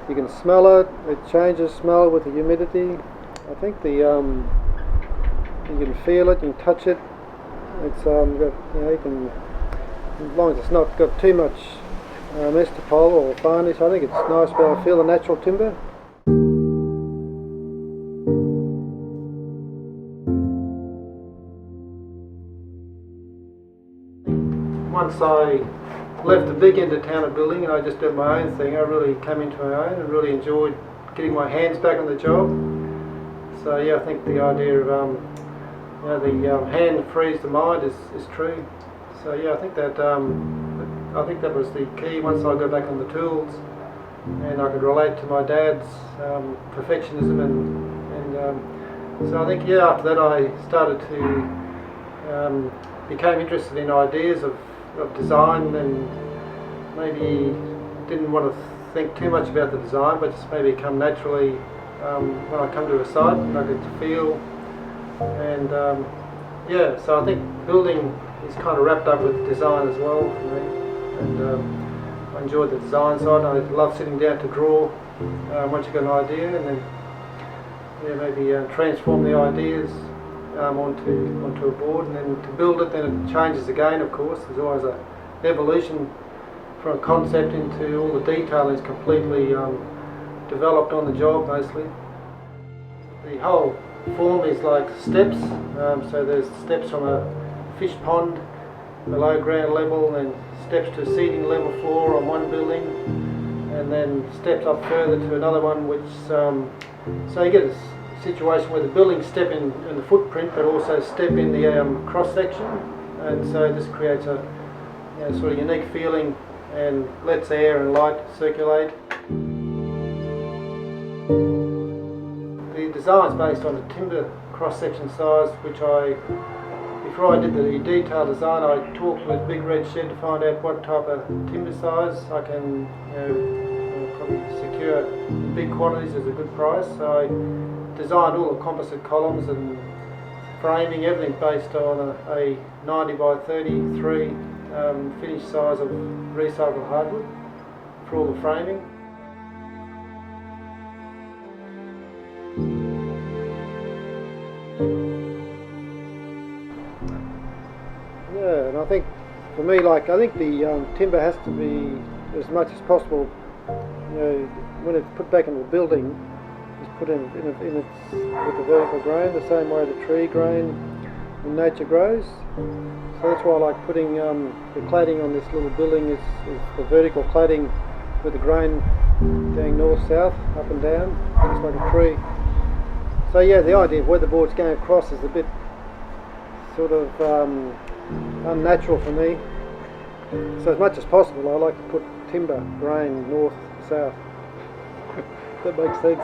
You can smell it. It changes smell with the humidity. I think the you can feel it. You can touch it. It's got, you can, as long as it's not got too much estopol or varnish. I think it's nice to be able to feel the natural timber. Once I left the big end of town of building and I just did my own thing, I really came into my own and really enjoyed getting my hands back on the job. So yeah, I think the idea of the hand frees the mind is true. So yeah, I think that was the key. Once I got back on the tools and I could relate to my dad's perfectionism and so I think yeah, after that I started to became interested in ideas of design, and maybe didn't want to think too much about the design, but just maybe come naturally when I come to a site and I get to feel. And yeah, so I think building is kind of wrapped up with design as well for me. And I enjoy the design side. I love sitting down to draw once you've got an idea, and then yeah, maybe transform the ideas onto a board, and then to build it, then it changes again, of course. There's always an evolution from a concept into all the detail is completely developed on the job mostly. The whole form is like steps, so there's steps from a fish pond below ground level, and steps to seating level floor on one building, and then steps up further to another one, which so you get a situation where the buildings step in the footprint, but also step in the cross section, and so this creates a sort of unique feeling and lets air and light circulate. The design is based on the timber cross section size, which before I did the detail design, I talked with Big Red Shed to find out what type of timber size I can probably secure in big quantities at a good price. So I designed all the composite columns and framing, everything based on a 90 by 33 finished size of recycled hardwood for all the framing. Yeah, and I think for me, I think the timber has to be as much as possible, when it's put back into the building, put in its with the vertical grain, the same way the tree grain in nature grows. So that's why I like putting the cladding on this little building is the vertical cladding with the grain going north-south, up and down, just like a tree. So yeah, the idea of where the board's going across is a bit sort of unnatural for me. So as much as possible I like to put timber grain north-south. That makes sense.